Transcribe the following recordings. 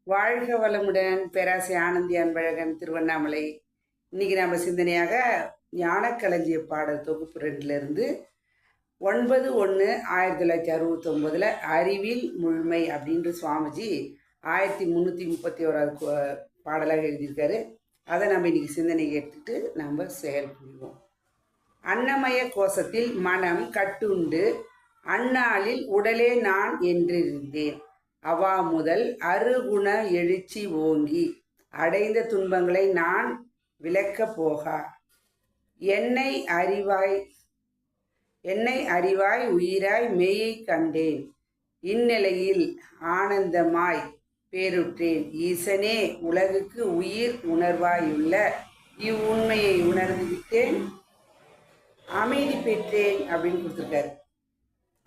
வாழ்க வளமுடன். பேராசை ஆனந்தி அன்பழகன், திருவண்ணாமலை. இன்னைக்கு நம்ம சிந்தனையாக ஞானக்களஞ்சிய பாடல் தொகுப்பு 2லிருந்து 9/1/1969 அறிவில் முழுமை அப்படின்ற சுவாமிஜி 1331 பாடலாக எழுதியிருக்காரு. அதை நம்ம இன்னைக்கு சிந்தனைக்கு எடுத்துட்டு நம்ம செயல் புரிவோம். அன்னமய கோஷத்தில் மனம் கட்டுண்டு அந்நாளில் உடலே நான் என்றிருந்தேன். அவா முதல் அருகுண எழுச்சி ஓங்கி அடைந்த துன்பங்களை நான் விளக்கப் போகா. என்னை அறிவாய் உயிராய் மெய்யை கண்டேன். இந்நிலையில் ஆனந்தமாய் பேருற்றேன். ஈசனே உலகுக்கு உயிர் உணர்வாயுள்ள இவ்வுண்மையை உணர்ந்து விட்டேன், அமைதி பெற்றேன் அப்படின்னு கொடுத்துருக்காரு.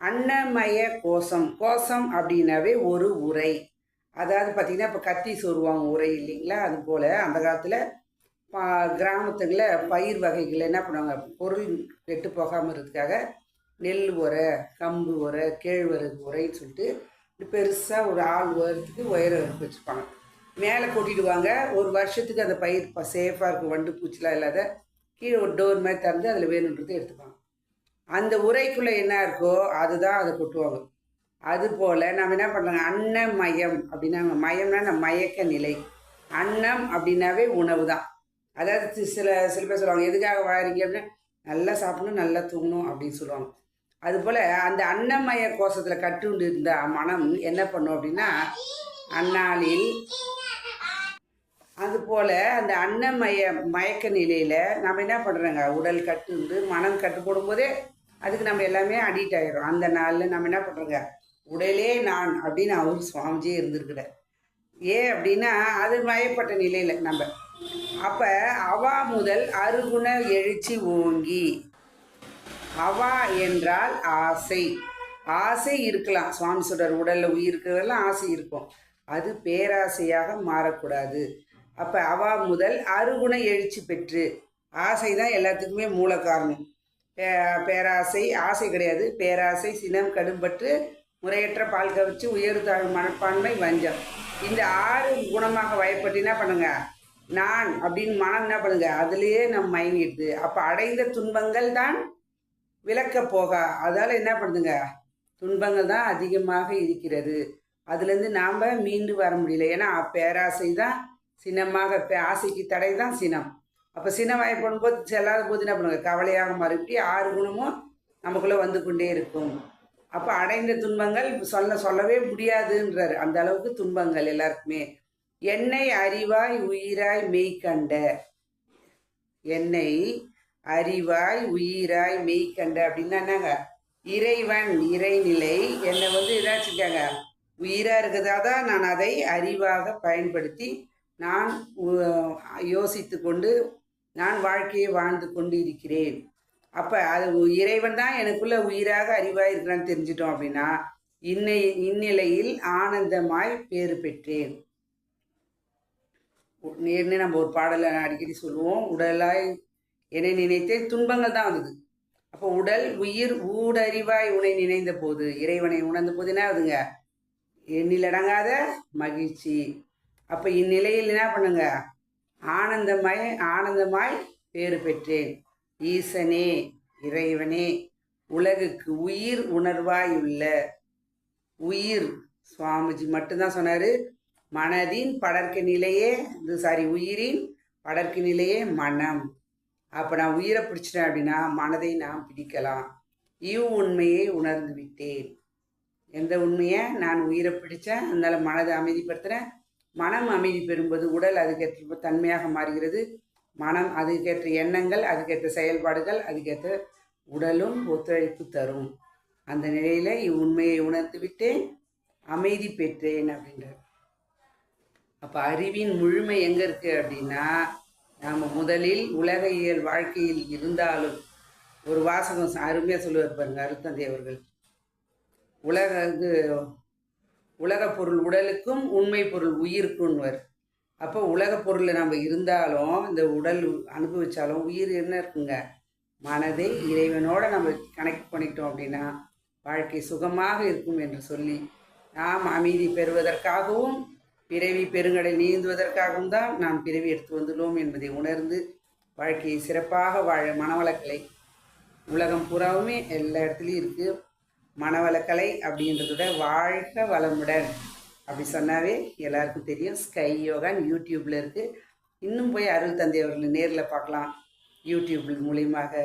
அன்னமய கோஷம். கோஷம் அப்படின்னாவே ஒரு உரை. அதாவது பார்த்திங்கன்னா இப்போ கத்தி சொருவாங்க உரை இல்லைங்களா, அது போல் அந்த காலத்தில் கிராமத்துங்களில் பயிர் வகைகள் என்ன பண்ணுவாங்க, பொருள் கெட்டு போகாமல் இருக்கிறதுக்காக நெல் உரை, கம்பு உரை, கேழ்வரகு உரைன்னு சொல்லிட்டு பெருசாக ஒரு ஆள் உயரத்துக்கு உயரம் வச்சுருப்பாங்க. மேலே கொட்டிடுவாங்க. ஒரு வருஷத்துக்கு அந்த பயிர் சேஃபாக இருக்கும், வண்டு பூச்சிலாம் இல்லாத. கீழே ஒரு டோர் மாதிரி திறந்து அதில் வேணுன்றது எடுத்துப்பாங்க. அந்த உரைக்குள்ளே என்ன இருக்கோ அதுதான் அதை கொட்டுவாங்க. அதுபோல் நம்ம என்ன பண்ணுறாங்க, அன்னமயம் அப்படின்னா, மயம்னா நம்ம மயக்க நிலை. அன்னம் அப்படின்னாவே உணவு தான். அதாவது சில பேர் சொல்லுவாங்க, எதுக்காக வாழறீங்க அப்படின்னா, நல்லா சாப்பிடணும், நல்லா தூங்கணும் அப்படின்னு சொல்லுவாங்க. அதுபோல் அந்த அன்னமய கோஷத்தில் கட்டுண்டு இருந்த மனம் என்ன பண்ணும் அப்படின்னா, அந்நாளில் அதுபோல் அந்த மயக்க நிலையில் நம்ம என்ன பண்ணுறோங்க, உடல் கட்டுண்டு மனம் கட்டுப்படும் போதே அதுக்கு நம்ம எல்லாமே அடிக்ட் ஆகிடும். அந்த நாளில் நம்ம என்ன பண்ணுறோங்க, உடலே நான் அப்படின்னு அவர் சுவாமிஜியே இருந்திருக்கிறார். ஏன் அப்படின்னா அது மயப்பட்ட நிலையில் நம்ம. அப்போ அவா முதல் அருகுண எழுச்சி ஓங்கி. அவா என்றால் ஆசை. ஆசை இருக்கலாம், சுவாமி சொல்கிறார், உடலில் உயிர் இருக்கிறதெல்லாம் ஆசை இருக்கும், அது பேராசையாக மாறக்கூடாது. அப்போ அவா முதல் அருகுண எழுச்சி பெற்று. ஆசை தான் எல்லாத்துக்குமே மூல காரணம். பேராசை ஆசை கிடையாது. பேராசை, சினம், கடும்பற்று, முறையற்ற பால் கவர்ச்சி, உயர் தாழ்வு மனப்பான்மை, வஞ்சம். இந்த 6 குணமாக வயப்பட்டு என்ன பண்ணுங்க, நான் அப்படின்னு மனம் என்ன பண்ணுங்க, அதுலேயே நம்ம மயங்கிடுது. அப்போ அடைந்த துன்பங்கள் தான் விளக்க போகா. அதால் என்ன பண்ணுதுங்க, துன்பங்கள் தான் அதிகமாக இருக்கிறது. அதுலேருந்து நாம் மீண்டு வர முடியல. ஏன்னா பேராசை தான் சினமாக, ஆசைக்கு தடை தான் சினம். அப்போ சின்ன வாய்ப்படும் போது செல்லாத போது என்ன பண்ணுங்க, கவலையாக மறுபடி 6 குணமும் நமக்குள்ளே வந்து கொண்டே இருக்கும். அப்போ அடைந்த துன்பங்கள் சொல்லவே முடியாதுன்றார். அந்த அளவுக்கு துன்பங்கள் எல்லாருக்குமே. என்னை அறிவாய் உயிராய் மெய்கண்ட. என்னை அறிவாய் உயிராய் மெய்கண்ட அப்படின்னா என்னங்க, இறைவன், இறைநிலை என்னை இதாச்சுட்டாங்க, உயிராக இருக்கிறதா தான் நான் அதை அறிவாக பயன்படுத்தி நான் யோசித்து கொண்டு நான் வாழ்க்கையை வாழ்ந்து கொண்டு இருக்கிறேன். அப்போ அது இறைவன் தான் எனக்குள்ள உயிராக அறிவாக இருக்கிறான்னு தெரிஞ்சிட்டோம் அப்படின்னா இந்நிலையில் ஆனந்தமாய் பேறு பெற்றேன். நேர்னு நம்ம ஒரு பாடலை அடிக்கடி சொல்லுவோம், உடலாய் என்னை நினைத்தேன், துன்பங்கள் தான் வந்தது. அப்போ உடல் உயிர் ஊடறிவாய் உன்னை நினைந்த போது, இறைவனை உணர்ந்த போது என்ன ஆகுதுங்க, எண்ணிலடங்காத மகிழ்ச்சி. அப்போ இந்நிலையில் என்ன பண்ணுங்க, ஆனந்தமாய் பேறு பெற்றேன். ஈசனே, இறைவனே, உலகுக்கு உயிர் உணர்வாயுள்ள. உயிர் சுவாமிஜி மட்டும்தான் சொன்னார், மனதின் படர்க்க நிலையே உயிரின் படர்க்க நிலையே மனம். அப்போ நான் உயிரை பிடிச்சிட்டேன் அப்படின்னா மனதை நான் பிடிக்கலாம். உண்மையை உணர்ந்து விட்டேன். எந்த உண்மையை, நான் உயிரை பிடித்தேன், அதனால மனதை அமைதிப்படுத்துகிறேன். மனம் அமைதி பெறும்போது உடல் அதுக்கேற்ற தன்மையாக மாறுகிறது. மனம் அதுக்கேற்ற எண்ணங்கள், அதுக்கேற்ற செயல்பாடுகள், அதுக்கேற்ற உடலும் ஒத்துழைப்பு தரும். அந்த நிலையில் இவ்வுண்மையை உணர்ந்து விட்டேன், அமைதி பெற்றேன் அப்படின்றார். அப்போ அறிவின் முழுமை எங்கே இருக்குது அப்படின்னா, நாம் முதலில் உலக இயல் வாழ்க்கையில் இருந்தாலும் ஒரு வாசகம் அருமையாக சொல்லுவார் பாருங்க அருத்தந்தை அவர்கள். உலக பொருள் உடலுக்கும் உண்மை பொருள் உயிருக்குன்னுவர். அப்போ உலக பொருளில் நம்ம இருந்தாலும் இந்த உடல் அனுபவித்தாலும் உயிர் என்ன இருக்குங்க, மனதை இறைவனோடு நம்ம கனெக்ட் பண்ணிட்டோம் அப்படின்னா வாழ்க்கை சுகமாக இருக்கும் என்று சொல்லி நாம் அமைதி பெறுவதற்காகவும் பிறவி பெருங்கடல் நீந்துவதற்காகவும் தான் நாம் பிறவி எடுத்து வந்துள்ளோம் என்பதை உணர்ந்து வாழ்க்கையை சிறப்பாக வாழ மனவளக்கலை உலகம் பூராவுமே எல்லா இடத்துலையும் இருக்குது. மனவளக்கலை அப்படின்றத வாழ்க வளமுடன் அப்படி சொன்னாவே எல்லாருக்கும் தெரியும். ஸ்கை யோகான்னு யூடியூப்பில் இருக்குது. இன்னும் போய் அருள் தந்தை அவர்களை நேரில் பார்க்கலாம். யூடியூப் மூலியமாக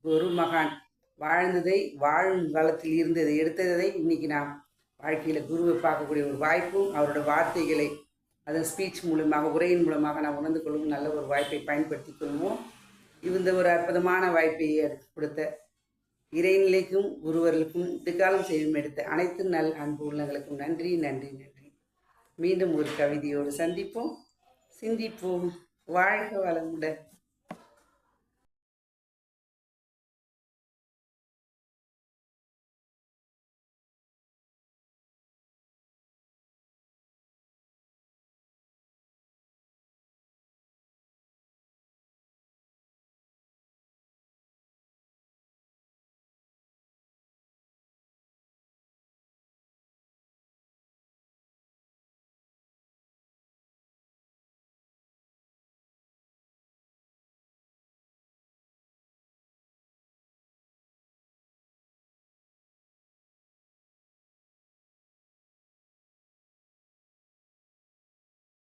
ஒரு மகான் வாழ்ந்ததை வாழும் காலத்தில் இருந்ததை எடுத்ததை இன்றைக்கி நாம் வாழ்க்கையில் குருவை பார்க்கக்கூடிய ஒரு வாய்ப்பும் அவரோட வார்த்தைகளை அதன் ஸ்பீச் மூலமாக உரையின் மூலமாக நாம் உணர்ந்து கொள்ளும் நல்ல ஒரு வாய்ப்பை பயன்படுத்தி கொள்வோம். இந்த ஒரு அற்புதமான வாய்ப்பை கொடுத்த இறைநிலைக்கும் குருவர்களுக்கும் இதுகாலம் செய்யும் எடுத்த அனைத்து நல் அன்பு உள்ளங்களுக்கும் நன்றி நன்றி நன்றி. மீண்டும் ஒரு கவிதையோடு சந்திப்போம், சிந்திப்போம். வாழ்க வளமுடன்.